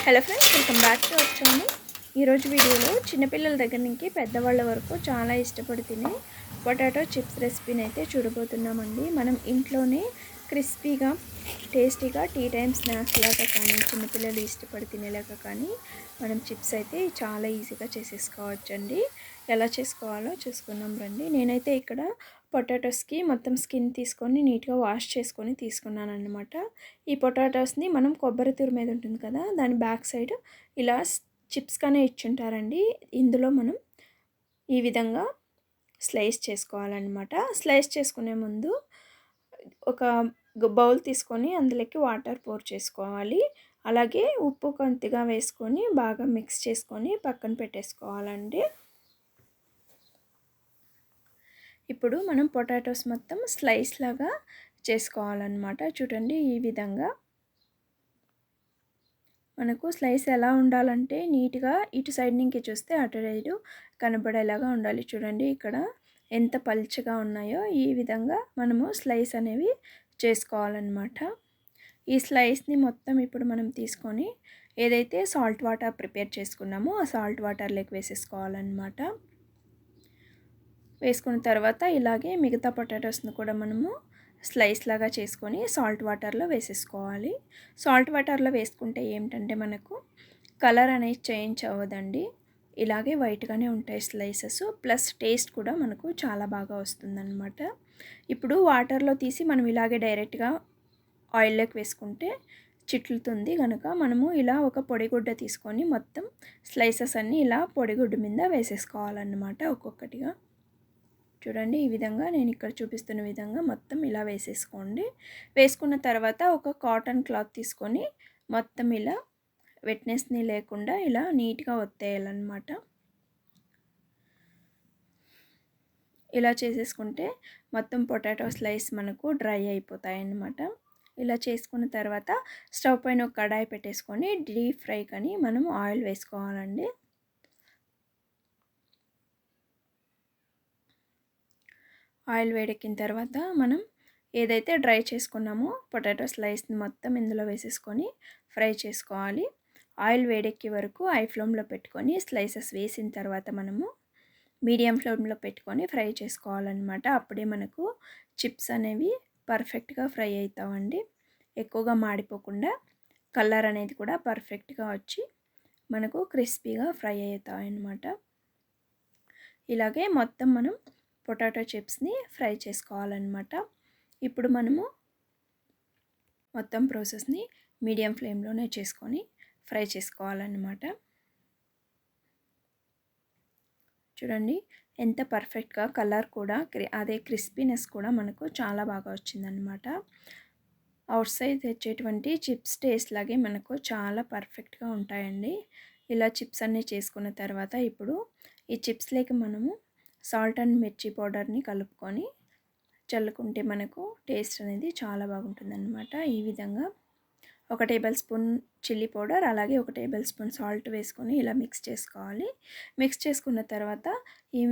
Hello friends, welcome back to our channel. ఈరోజు వీడియోలో చిన్నపిల్లల దగ్గర నుంచి పెద్దవాళ్ళ వరకు చాలా ఇష్టపడి తినే పొటాటో చిప్స్ రెసిపీని అయితే చూడబోతున్నామండి. మనం ఇంట్లోనే క్రిస్పీగా టేస్టీగా టీ టైమ్ స్నాక్స్ లాగా కానీ చిన్నపిల్లలు ఇష్టపడి తినేలాగా కానీ మనం చిప్స్ అయితే చాలా ఈజీగా చేసేసుకోవచ్చండి. ఎలా చేసుకోవాలో చూసుకుందాం రండి. నేనైతే ఇక్కడ పొటాటోస్కి మొత్తం స్కిన్ తీసుకొని నీట్గా వాష్ చేసుకొని తీసుకున్నాను అన్నమాట. ఈ పొటాటోస్ని మనం కొబ్బరి తురుము ఉంటుంది కదా, దాని బ్యాక్ సైడ్ ఇలా చిప్స్గానే ఇచ్చుంటారండి. ఇందులో మనం ఈ విధంగా స్లైస్ చేసుకోవాలన్నమాట. స్లైస్ చేసుకునే ముందు ఒక బౌల్ తీసుకొని అందులోకి వాటర్ పోర్ చేసుకోవాలి. అలాగే ఉప్పు కొద్దిగా వేసుకొని బాగా మిక్స్ చేసుకొని పక్కన పెట్టేసుకోవాలండి. ఇప్పుడు మనం పొటాటోస్ మొత్తం స్లైస్ లాగా చేసుకోవాలన్నమాట. చూడండి, ఈ విధంగా మనకు స్లైస్ ఎలా ఉండాలంటే నీట్గా ఇటు సైడ్ నుంచి చూస్తే అటు సైడు కనబడేలాగా ఉండాలి. చూడండి ఇక్కడ ఎంత పల్చగా ఉన్నాయో ఈ విధంగా మనము స్లైస్ అనేవి చేసుకోవాలన్నమాట. ఈ స్లైస్ని మొత్తం ఇప్పుడు మనం తీసుకొని ఏదైతే సాల్ట్ వాటర్ ప్రిపేర్ చేసుకున్నామో ఆ సాల్ట్ వాటర్లోకి వేసేసుకోవాలన్నమాట. వేసుకున్న తర్వాత ఇలాగే మిగతా పొటాటోస్ని కూడా మనము స్లైస్ లాగా చేసుకొని సాల్ట్ వాటర్లో వేసేసుకోవాలి. సాల్ట్ వాటర్లో వేసుకుంటే ఏమిటంటే మనకు కలర్ అనేది చేంజ్ అవ్వదండి, ఇలాగే వైట్గానే ఉంటాయి స్లైసెస్. ప్లస్ టేస్ట్ కూడా మనకు చాలా బాగా వస్తుందన్నమాట. ఇప్పుడు వాటర్లో తీసి మనం ఇలాగే డైరెక్ట్గా ఆయిల్లోకి వేసుకుంటే చిట్లుతుంది కనుక మనము ఇలా ఒక పొడిగుడ్డ తీసుకొని మొత్తం స్లైసెస్ అన్నీ ఇలా పొడిగుడ్డ మీద వేసేసుకోవాలన్నమాట ఒక్కొక్కటిగా. చూడండి, ఈ విధంగా నేను ఇక్కడ చూపిస్తున్న విధంగా మొత్తం ఇలా వేసేసుకోండి. వేసుకున్న తర్వాత ఒక కాటన్ క్లాత్ తీసుకొని మొత్తం ఇలా వెట్నెస్ని లేకుండా ఇలా నీట్గా ఒత్తేయాలన్నమాట. ఇలా చేసేసుకుంటే మొత్తం పొటాటో స్లైస్ మనకు డ్రై అయిపోతాయి అన్నమాట. ఇలా చేసుకున్న తర్వాత స్టవ్ పైన ఒక కడాయి పెట్టేసుకొని డీప్ ఫ్రై కానీ మనం ఆయిల్ వేసుకోవాలండి. ఆయిల్ వేడెక్కిన తర్వాత మనం ఏదైతే డ్రై చేసుకున్నామో పొటాటో స్లైస్ని మొత్తం ఇందులో వేసేసుకొని ఫ్రై చేసుకోవాలి. ఆయిల్ వేడెక్కే వరకు హై ఫ్లేమ్లో పెట్టుకొని స్లైసెస్ వేసిన తర్వాత మనము మీడియం ఫ్లేమ్లో పెట్టుకొని ఫ్రై చేసుకోవాలన్నమాట. అప్పుడే మనకు చిప్స్ అనేవి పర్ఫెక్ట్గా ఫ్రై అవుతామండి. ఎక్కువగా మాడిపోకుండా కలర్ అనేది కూడా పర్ఫెక్ట్గా వచ్చి మనకు క్రిస్పీగా ఫ్రై అవుతాయి అన్నమాట. ఇలాగే మొత్తం మనం పొటాటో చిప్స్ని ఫ్రై చేసుకోవాలన్నమాట. ఇప్పుడు మనము మొత్తం ప్రాసెస్ని మీడియం ఫ్లేమ్లోనే చేసుకొని ఫ్రై చేసుకోవాలన్నమాట. చూడండి ఎంత పర్ఫెక్ట్గా కలర్ కూడా అదే క్రిస్పీనెస్ కూడా మనకు చాలా బాగా వచ్చిందనమాట. అవుట్ సైడ్ తెచ్చేటువంటి చిప్స్ టేస్ట్ లాగే మనకు చాలా పర్ఫెక్ట్గా ఉంటాయండి. ఇలా చిప్స్ అన్నీ చేసుకున్న తర్వాత ఇప్పుడు ఈ చిప్స్లోకి మనము సాల్ట్ అండ్ మిర్చి పౌడర్ని కలుపుకొని చల్లుకుంటే మనకు టేస్ట్ అనేది చాలా బాగుంటుందన్నమాట. ఈ విధంగా 1 టేబుల్ స్పూన్ చిల్లీ పౌడర్ అలాగే 1 టేబుల్ స్పూన్ సాల్ట్ వేసుకొని ఇలా మిక్స్ చేసుకోవాలి. మిక్స్ చేసుకున్న తర్వాత ఈ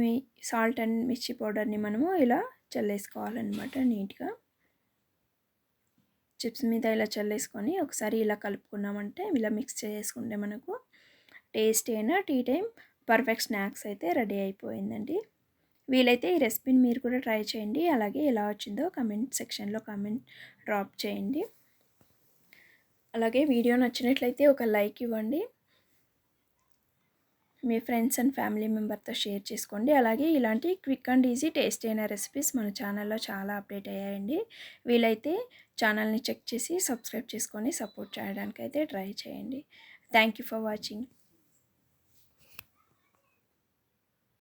సాల్ట్ అండ్ మిర్చి పౌడర్ని మనము ఇలా చల్లేసుకోవాలన్నమాట. నీట్గా చిప్స్ మీద ఇలా చల్లేసుకొని ఒకసారి ఇలా కలుపుకున్నామంటే ఇలా మిక్స్ చేసుకుంటే మనకు టేస్టీ అయిన టీ టైం పర్ఫెక్ట్ స్నాక్స్ అయితే రెడీ అయిపోయిందండి. వీలైతే ఈ రెసిపీని మీరు కూడా ట్రై చేయండి. అలాగే ఎలా వచ్చిందో కమెంట్ సెక్షన్లో కామెంట్ డ్రాప్ చేయండి. అలాగే వీడియో నచ్చినట్లయితే ఒక లైక్ ఇవ్వండి. మీ ఫ్రెండ్స్ అండ్ ఫ్యామిలీ మెంబర్తో షేర్ చేసుకోండి. అలాగే ఇలాంటి క్విక్ అండ్ ఈజీ టేస్టీ అయిన రెసిపీస్ మన ఛానల్లో చాలా అప్డేట్ అయ్యాయండి. వీలైతే ఛానల్ని చెక్ చేసి సబ్స్క్రైబ్ చేసుకొని సపోర్ట్ చేయడానికి అయితే ట్రై చేయండి. Thank you for watching.